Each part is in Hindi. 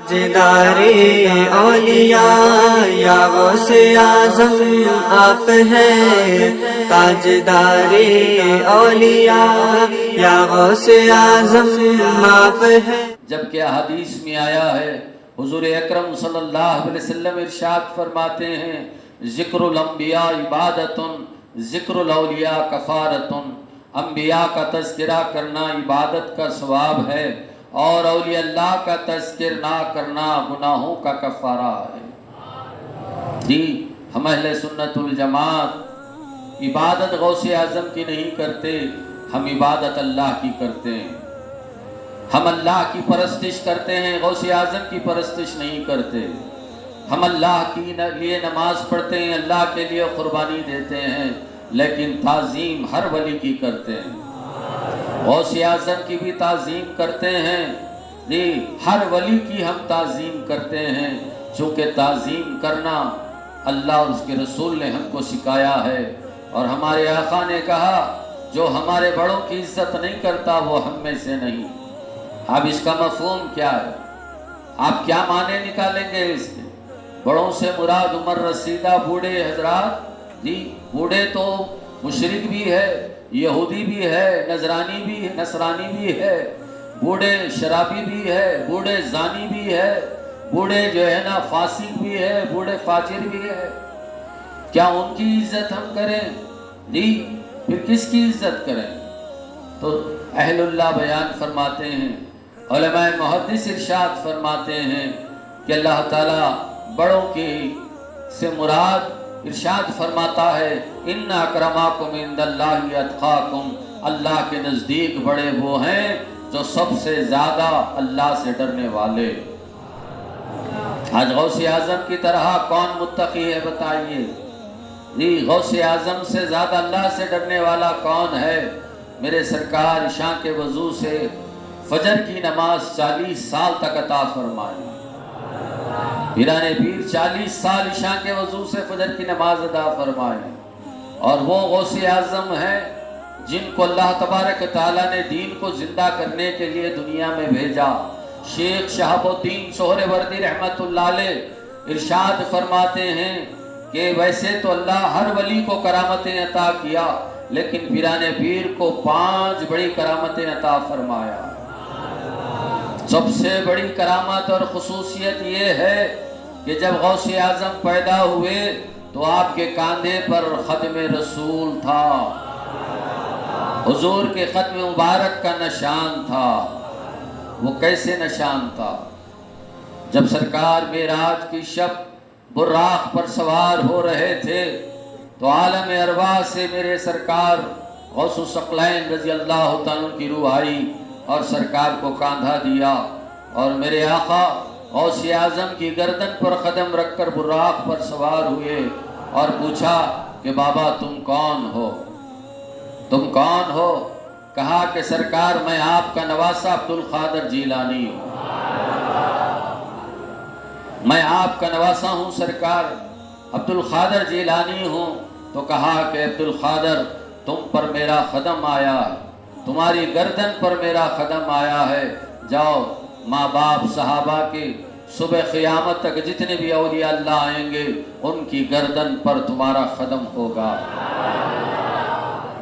ताजदारे औलिया या गौसे आज़म आप हैं। ताजदारे औलिया या गौसे आज़म आप हैं। जबकि हदीस में आया है, हुजूर अकरम सल्लल्लाहु अलैहि वसल्लम इरशाद फरमाते हैं, ज़िक्रुल अंबिया इबादतुन ज़िक्रुल औलिया कफ़ारतुन। अंबिया का तज़किरा करना इबादत का सवाब है और औलिया अल्लाह का तज़किर ना करना गुनाहों का कफ़ारा है। जी, हम अहले सुन्नतुल जमात इबादत गौसे आज़म की नहीं करते, हम इबादत अल्लाह की करते हैं। हम अल्लाह की परस्तिश करते हैं, गौसे आज़म की परस्तिश नहीं करते। हम अल्लाह के लिए नमाज पढ़ते हैं, अल्लाह के लिए कुर्बानी देते हैं, लेकिन ताज़ीम हर वली की करते हैं। गौसे आज़म की भी ताज़ीम करते हैं जी, हर वली की हम ताज़ीम करते हैं, चूँकि ताज़ीम करना अल्लाह और उसके रसूल ने हमको सिखाया है। और हमारे आका ने कहा, जो हमारे बड़ों की इज्जत नहीं करता वो हम में से नहीं। अब इसका मफ़हूम क्या है? आप क्या माने निकालेंगे इसके? बड़ों से मुराद उमर रसीदा बूढ़े हजरात जी। बूढ़े तो मुशरिक भी है, यहूदी भी है, नजरानी भी है, नसरानी भी है, बूढ़े शराबी भी है, बूढ़े जानी भी है, बूढ़े जो है ना फासिक भी है, बूढ़े फाजिर भी है। क्या उनकी इज्जत हम करें जी? फिर किसकी इज्जत करें? तो अहलुल्लाह बयान फरमाते हैं, उलमाए मुहद्दिस इरशाद फरमाते हैं कि अल्लाह ताला बड़ों की से मुराद इरशाद फरमाता है, इन्ना अकरमाकुम इंदल्लाहि अत्काकुम। अल्लाह के नज़दीक बड़े वो हैं जो सबसे ज़्यादा अल्लाह से डरने वाले। आज गौसे आज़म की तरह कौन मुत्तकी है बताइए जी? गौसे आज़म से ज़्यादा अल्लाह से डरने वाला कौन है? मेरे सरकार इशा के वजू से फजर की नमाज 40 साल तक अता फरमाए। पीराने पीर 40 साल इशा के वजू से फजर की नमाज अदा फरमाए। और वो गौसे आज़म है जिनको अल्लाह तबारक ताला ने दीन को जिंदा करने के लिए दुनिया में भेजा। शेख शहाबुद्दीन सोहरावर्दी रहमतुल्लाह अलैह इरशाद फरमाते हैं कि वैसे तो अल्लाह हर वली को करामतें अता किया, लेकिन पीराने पीर को 5 बड़ी करामतें अता फरमाया। सबसे बड़ी करामत और खुसूसियत ये है कि जब गौसे आज़म पैदा हुए तो आपके कांधे पर ख़त्म रसूल था, हुजूर के ख़त्म मुबारक का निशान था। वो कैसे निशान था? जब सरकार मेराज की शब बुर्राक पर सवार हो रहे थे तो आलम अरवाह से मेरे सरकार गौसुस सकलैन रज़ी अल्लाह तआला की रूह आई और सरकार को कांधा दिया और मेरे आका गौसे आज़म की गर्दन पर कदम रखकर बुर्राक पर सवार हुए और पूछा कि बाबा तुम कौन हो? तुम कौन हो? कहा कि सरकार मैं आपका नवासा अब्दुल कादिर जीलानी हूँ। मैं आपका नवासा हूँ सरकार, अब्दुल कादिर जीलानी हूँ। तो कहा कि अब्दुल कादिर तुम पर मेरा कदम आया है, तुम्हारी गर्दन पर मेरा कदम आया है। जाओ माँ बाप सहाबा के सुबह क़यामत तक जितने भी औलिया अल्लाह आएंगे उनकी गर्दन पर तुम्हारा कदम होगा।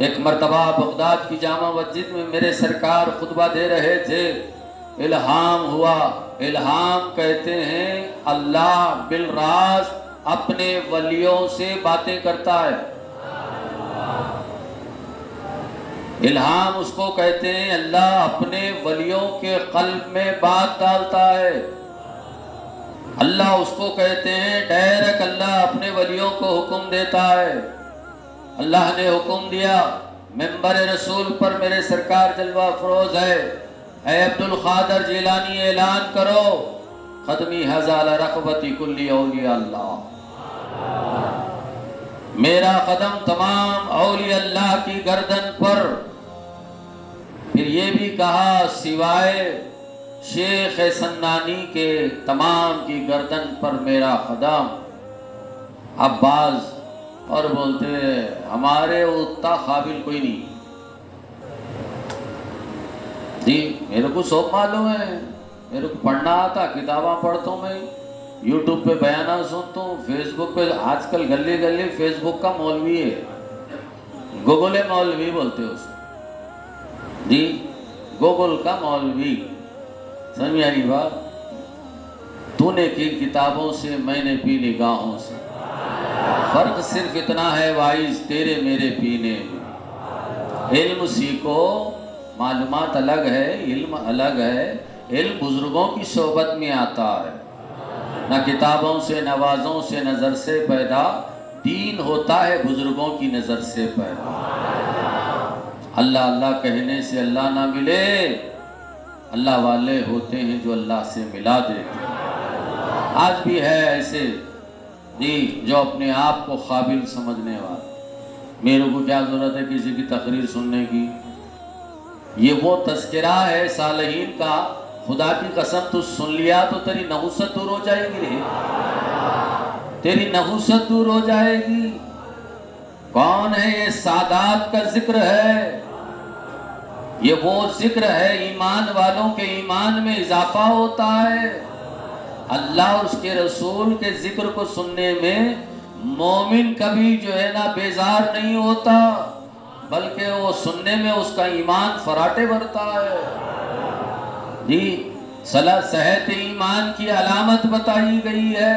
एक मरतबा बगदाद की जामा मस्जिद में मेरे सरकार खुतबा दे रहे थे, इल्हाम हुआ। इल्हाम कहते हैं अल्लाह बिल राज अपने वलियों से बातें करता है। इल्हाम उसको कहते हैं अल्लाह अपने वलियों के कल्ब में बात डालता है। अल्लाह उसको कहते हैं डायरेक्ट अल्लाह अपने वलियों को हुक्म देता है। अल्लाह ने हुक्म दिया, मिंबर रसूल पर मेरे सरकार जलवा फरोज है, ऐ अब्दुल कादिर जीलानी ऐलान करो, कदमी हज़ाला रक़बती कुल्ली औलिया अल्लाह। मेरा कदम तमाम औलिया अल्लाह की गर्दन पर। फिर ये भी कहा सिवाय शेख सन्नानी के तमाम की गर्दन पर मेरा कदम। अब्बास और बोलते हमारे उतना काबिल कोई नहीं जी, मेरे को सब मालूम है मेरे को पढ़ना आता, किताबा पढ़ता हूँ मैं, यूट्यूब पे बयाना सुनता हूँ, फेसबुक पे आजकल गली गली फेसबुक का मौलवी है, गूगल मौलवी बोलते हो उसको जी, गूगल का मौलवी। समझ में आई बात? तूने की किताबों से, मैंने पी निगाहों से, फर्क सिर्फ इतना है वाइज तेरे मेरे पीने में। इल्म सीखो, मालूमात अलग है, इल्म अलग है। इल्म बुजुर्गों की सोबत में आता है, न किताबों से, नवाजों से, नज़र से पैदा। दीन होता है बुजुर्गों की नज़र से पैदा। अल्लाह अल्लाह कहने से अल्लाह ना मिले, अल्लाह वाले होते हैं जो अल्लाह से मिला देते हैं। आज भी है ऐसे जी जो अपने आप को काबिल समझने वाले। मेरे को क्या ज़रूरत है किसी की तकरीर सुनने की? ये वो तस्करा है सालहीन का, खुदा की कसम तू सुन लिया तो तेरी नहुसत दूर हो जाएगी रे, तेरी नहुसत दूर हो जाएगी। कौन है ये? सादात का जिक्र है, ये वो जिक्र है ईमान वालों के ईमान में इजाफा होता है। अल्लाह और उसके रसूल के जिक्र को सुनने में मोमिन कभी जो है ना बेजार नहीं होता, बल्कि वो सुनने में उसका ईमान फराटे भरता है जी। सला सेहत ईमान की अलामत बताई गई है,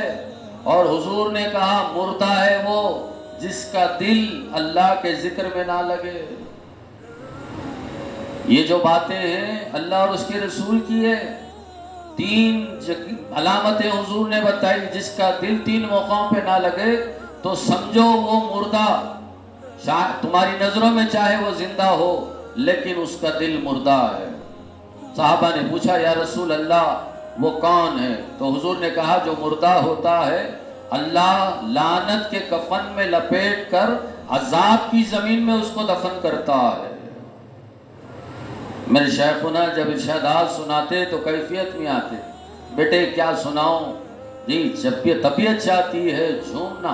और हुजूर ने कहा मुर्दा है वो जिसका दिल अल्लाह के जिक्र में ना लगे। ये जो बातें हैं अल्लाह और उसके रसूल की है। तीन अलामतें हुजूर ने बताई, जिसका दिल तीन मौक़ों पे ना लगे तो समझो वो मुर्दा। तुम्हारी नजरों में चाहे वो जिंदा हो, लेकिन उसका दिल मुर्दा है। साहबा ने पूछा या रसूल अल्लाह वो कौन है? तो हुजूर ने कहा जो मुर्दा होता है अल्लाह लानत के कफन में लपेट कर अजाब की जमीन में उसको दफन करता है। मेरे शेखुना जब इरशादात सुनाते तो कैफियत में आते, बेटे क्या सुनाऊं जी, जब ये तबीयत चाहती है झूमना।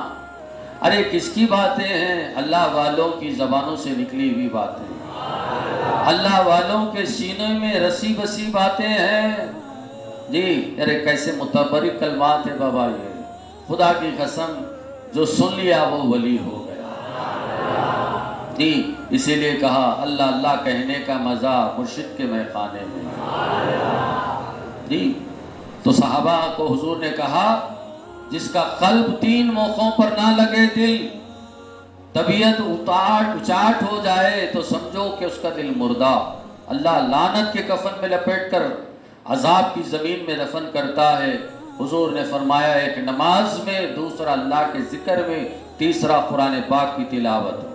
अरे किसकी बातें हैं? अल्लाह वालों की ज़बानों से निकली हुई बातें, अल्लाह वालों के सीनों में रसी बसी बातें हैं जी। अरे कैसे मुतबरिक कलमात है बाबा, ये खुदा की कसम जो सुन लिया वो वली हो गया जी। इसीलिए कहा अल्लाह अल्लाह कहने का मज़ा मुर्शिद के महखाने में जी। तो सहाबा को हुजूर ने कहा जिसका कल्ब तीन मौक़ों पर ना लगे दिल, तबीयत उचाट हो जाए तो समझो कि उसका दिल मुर्दा। अल्लाह लानत के कफन में लपेट कर अजाब की ज़मीन में दफन करता है। हुजूर ने फरमाया एक नमाज में, दूसरा अल्लाह के जिक्र में, तीसरा कुरान पाक की तिलावत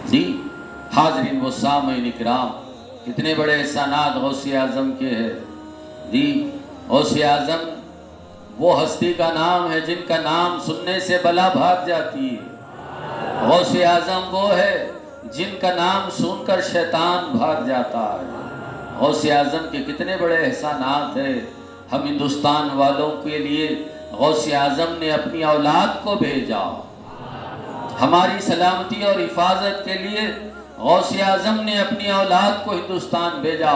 जी। हाज़रीन व सामीन इकराम, कितने बड़े एहसानात गौसे आज़म के हैं जी। गौसे आज़म वो हस्ती का नाम है जिनका नाम सुनने से बला भाग जाती है। गौसे आज़म वो है जिनका नाम सुनकर शैतान भाग जाता है। गौसे आज़म के कितने बड़े एहसानात हैं हम हिंदुस्तान वालों के लिए। गौसे आज़म ने अपनी औलाद को भेजा हमारी सलामती और हिफाजत के लिए। गौसे आज़म ने अपनी औलाद को हिंदुस्तान भेजा।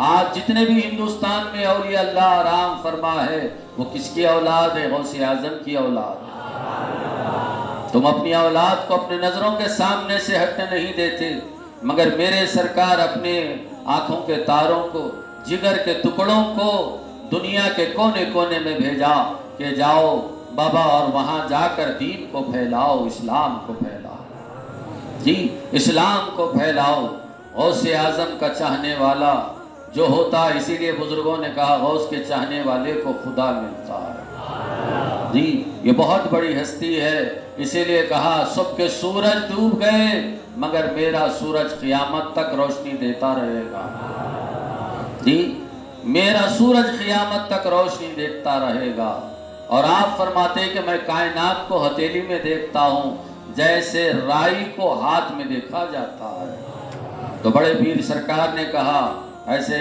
आज जितने भी हिंदुस्तान में औलिया अल्लाह आराम फरमा है वो किसकी औलाद है? गौसे आज़म की औलाद है। तुम अपनी औलाद को अपने नज़रों के सामने से हटने नहीं देते, मगर मेरे सरकार अपने आँखों के तारों को, जिगर के टुकड़ों को दुनिया के कोने कोने में भेजा कि जाओ बाबा और वहाँ जाकर दीन को फैलाओ, इस्लाम को फैलाओ जी, इस्लाम को फैलाओ। गौसे आज़म का चाहने वाला जो होता, इसीलिए बुजुर्गों ने कहा गौस के चाहने वाले को खुदा मिलता है जी। ये बहुत बड़ी हस्ती है, इसीलिए कहा सबके सूरज डूब गए मगर मेरा सूरज क़यामत तक रोशनी देता रहेगा जी। मेरा सूरज क़यामत तक रोशनी देता रहेगा। और आप फरमाते हैं कि मैं कायनात को हथेली में देखता हूँ जैसे राई को हाथ में देखा जाता है। तो बड़े पीर सरकार ने कहा ऐसे